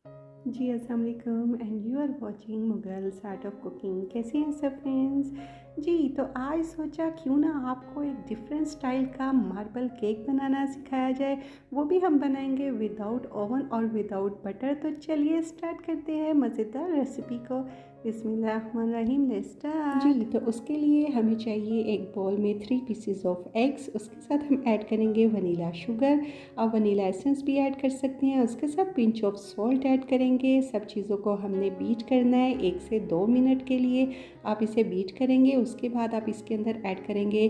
जी अस्सलाम वालेकुम and you are watching Mughals art of cooking. कैसे हैं सब फ्रेंड्स? जी तो आज सोचा क्यों ना आपको एक डिफरेंट स्टाइल का मार्बल केक बनाना सिखाया जाए। वो भी हम बनाएंगे विदाउट ओवन और विदाउट बटर। तो चलिए स्टार्ट करते हैं मज़ेदार रेसिपी को। बिस्मिल्लाहिर्रहमानिर्रहीम, लेट्स स्टार्ट। जी तो उसके लिए हमें चाहिए एक बाउल में 3 पीसेस ऑफ एग्स। उसके साथ हम ऐड करेंगे वनीला शुगर। आप वनीला एसेंस भी ऐड कर सकते हैं। उसके साथ पिंच ऑफ सॉल्ट ऐड करेंगे। सब चीज़ों को हमने बीट करना है 1 से 2 मिनट के लिए। आप इसे बीट करेंगे। उसके बाद आप इसके अंदर ऐड करेंगे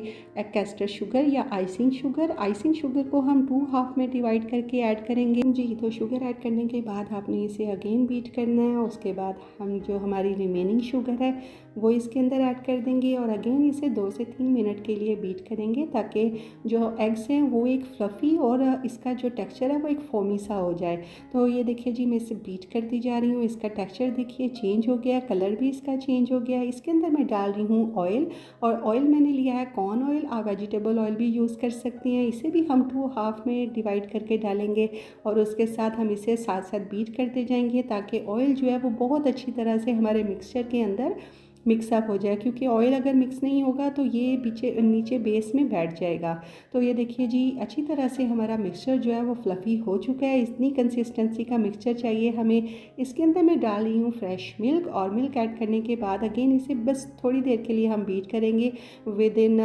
कैस्टर शुगर या आइसिंग शुगर। आइसिंग शुगर को हम 2 हाफ में डिवाइड करके ऐड करेंगे। जी तो शुगर ऐड करने के बाद आपने इसे अगेन बीट करना है। उसके बाद हम जो हमारी रिमेनिंग शुगर है वो इसके अंदर ऐड कर देंगे और अगेन इसे 2 से 3 मिनट के लिए बीट करेंगे ताकि जो एग्स हैं वो एक फ्लफ़ी और इसका जो टेक्सचर है वो एक फोमी सा हो जाए। तो ये देखिए जी, मैं इसे बीट करती जा रही हूँ। इसका टेक्सचर देखिए चेंज हो गया, कलर भी इसका चेंज हो गया। इसके अंदर मैं डाल रही हूँ ऑयल, और ऑयल मैंने लिया है कॉर्न ऑयल। आप वेजिटेबल ऑयल भी यूज़ कर सकती हैं। इसे भी हम 2 हाफ में डिवाइड करके डालेंगे और उसके साथ हम इसे साथ साथ बीट करते जाएंगे ताकि ऑयल जो है वो बहुत अच्छी तरह से हमारे मिक्सचर के अंदर मिक्सअप हो जाए, क्योंकि ऑयल अगर मिक्स नहीं होगा तो ये पीछे नीचे बेस में बैठ जाएगा। तो ये देखिए जी, अच्छी तरह से हमारा मिक्सचर जो है वो फ्लफ़ी हो चुका है। इतनी कंसिस्टेंसी का मिक्सचर चाहिए हमें। इसके अंदर मैं डाल रही हूँ फ्रेश मिल्क, और मिल्क ऐड करने के बाद अगेन इसे बस थोड़ी देर के लिए हम बीट करेंगे विद इन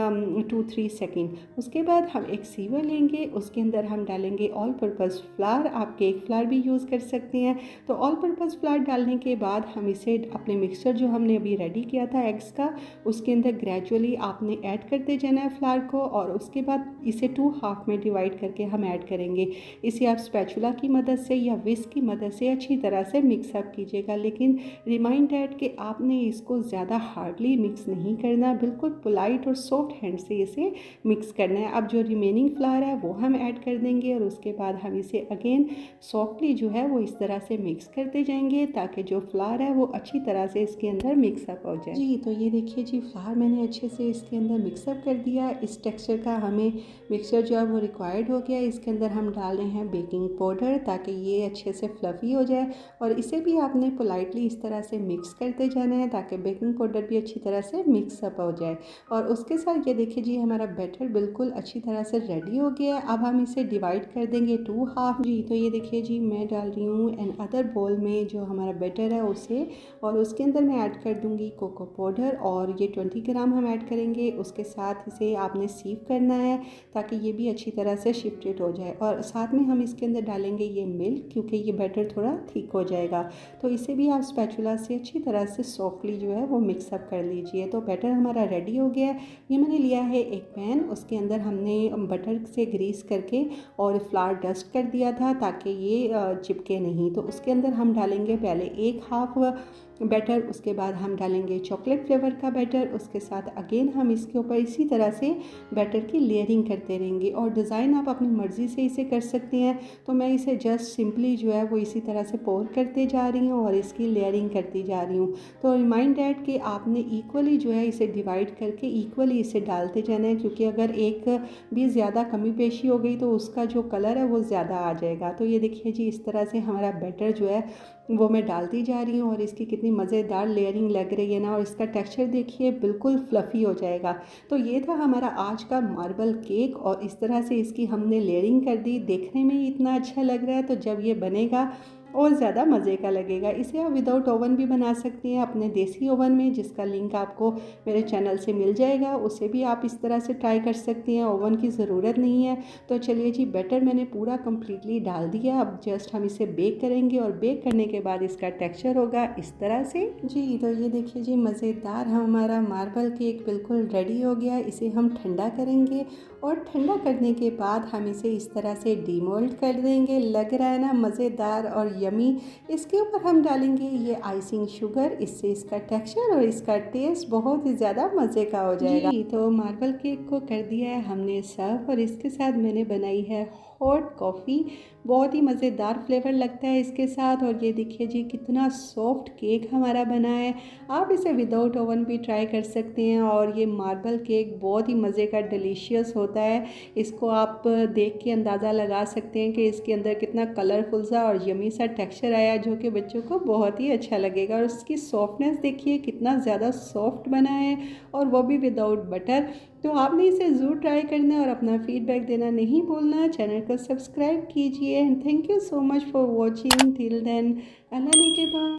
2-3 सेकेंड। उसके बाद हम एक सीवर लेंगे, उसके अंदर हम डालेंगे ऑल पर्पज़ फ्लावर। आप केक फ्लावर भी यूज़ कर सकते हैं। तो ऑल पर्पज़ फ्लावर डालने के बाद हम इसे अपने मिक्सचर जो हमने अभी रेडी किया था एग्स का, उसके अंदर ग्रेजुअली आपने ऐड करते जाना है फ्लावर को, और उसके बाद इसे 2 हाफ में डिवाइड करके हम ऐड करेंगे। इसे आप स्पैचुला की मदद से या विस्क की मदद से अच्छी तरह से मिक्सअप कीजिएगा, लेकिन रिमाइंड दैट कि आपने इसको ज़्यादा हार्डली मिक्स नहीं करना, बिल्कुल पोलाइट और सॉफ्ट हैंड से इसे मिक्स करना है। अब जो रिमेनिंग फ्लावर है वो हम ऐड कर देंगे और उसके बाद हम इसे अगेन सॉफ्टली जो है वो इस तरह से मिक्स करते जाएंगे ताकि जो फ्लावर है वो अच्छी तरह से इसके अंदर मिक्सअप हो जाए। जी तो ये देखिए जी, फ्लावर मैंने अच्छे से इसके अंदर मिक्सअप कर दिया। इस टेक्सचर का हमें मिक्सचर जो है वो रिक्वायर्ड हो गया। इसके अंदर हम डाल रहे हैं बेकिंग पाउडर ताकि ये अच्छे से फ्लफ़ी हो जाए, और इसे भी आपने पोलाइटली इस तरह से मिक्स करते जाना है ताकि बेकिंग पाउडर भी अच्छी तरह से मिक्सअप हो जाए। और उसके साथ ये देखिए जी, हमारा बैटर बिल्कुल अच्छी तरह से रेडी हो गया है। अब हम इसे डिवाइड कर देंगे 2 हाफ। जी तो ये देखिए जी, मैं डाल रही हूँ एन अदर बोल में जो हमारा बैटर है उसे, और उसके अंदर मैं ऐड कर दूँगी कोको पाउडर, और ये 20 ग्राम हम ऐड करेंगे। उसके साथ इसे आपने सीव करना है ताकि ये भी अच्छी तरह से शिफ्टेड हो जाए, और साथ में हम इसके अंदर डालेंगे ये मिल्क, क्योंकि ये बैटर थोड़ा थिक हो जाएगा। तो इसे भी आप स्पैचुला से अच्छी तरह से सॉफ्टली जो है वो मिक्सअप कर लीजिए। तो बैटर हमारा रेडी हो गया है। ये मैंने लिया है एक पैन, उसके अंदर हमने बटर से ग्रीस करके और फ्लावर डस्ट कर दिया था ताकि ये चिपके नहीं। तो उसके अंदर हम डालेंगे पहले 1 हाफ बैटर, उसके बाद हम डालेंगे चॉकलेट फ्लेवर का बैटर। उसके साथ अगेन हम इसके ऊपर इसी तरह से बैटर की लेयरिंग करते रहेंगे, और डिज़ाइन आप अपनी मर्ज़ी से इसे कर सकते हैं। तो मैं इसे जस्ट सिंपली जो है वो इसी तरह से पोर करते जा रही हूँ और इसकी लेयरिंग करती जा रही हूँ। तो रिमाइंड दैट कि आपने इक्वली जो है इसे डिवाइड करके इक्वली इसे डालते जाना है, क्योंकि अगर एक भी ज़्यादा कमी पेशी हो गई तो उसका जो कलर है वो ज़्यादा आ जाएगा। तो ये देखिए जी, इस तरह से हमारा बैटर जो है वो मैं डालती जा रही हूँ, और इसकी कितनी मज़ेदार लेयरिंग लग रही है ना, और इसका टेक्सचर देखिए बिल्कुल फ्लफ़ी हो जाएगा। तो ये था हमारा आज का मार्बल केक, और इस तरह से इसकी हमने लेयरिंग कर दी। देखने में ही इतना अच्छा लग रहा है, तो जब ये बनेगा और ज़्यादा मज़े का लगेगा। इसे आप विदाउट ओवन भी बना सकती हैं अपने देसी ओवन में, जिसका लिंक आपको मेरे चैनल से मिल जाएगा। उसे भी आप इस तरह से ट्राई कर सकती हैं, ओवन की ज़रूरत नहीं है। तो चलिए जी, बैटर मैंने पूरा कम्प्लीटली डाल दिया। अब जस्ट हम इसे बेक करेंगे, और बेक करने के बाद इसका टेक्सचर होगा इस तरह से। जी तो ये देखिए जी, मज़ेदार हमारा मार्बल केक बिल्कुल रेडी हो गया। इसे हम ठंडा करेंगे, और ठंडा करने के बाद हम इसे इस तरह से डीमोल्ड कर देंगे। लग रहा है ना मज़ेदार और यमी। इसके ऊपर हम डालेंगे ये आइसिंग शुगर, इससे इसका टेक्सचर और इसका टेस्ट बहुत ही ज़्यादा मज़े का हो जाएगा। जी तो मार्बल केक को कर दिया है हमने सर्व, और इसके साथ मैंने बनाई है हॉट कॉफ़ी। बहुत ही मज़ेदार फ्लेवर लगता है इसके साथ। और ये देखिए जी कितना सॉफ्ट केक हमारा बना है। आप इसे विदाउट ओवन भी ट्राई कर सकते हैं। और ये मार्बल केक बहुत ही मज़े का डिलीशियस होता है। इसको आप देख के अंदाज़ा लगा सकते हैं कि इसके अंदर कितना कलरफुल सा और यमी सा टेक्सचर आया, जो कि बच्चों को बहुत ही अच्छा लगेगा। और उसकी सॉफ्टनेस देखिए कितना ज़्यादा सॉफ्ट बना है, और वो भी विदाउट बटर। तो आपने इसे ज़रूर ट्राई करना है और अपना फीडबैक देना नहीं भूलना। चैनल को सब्सक्राइब कीजिए and thank you so much for watching till then. अल्लाह ने के बाद।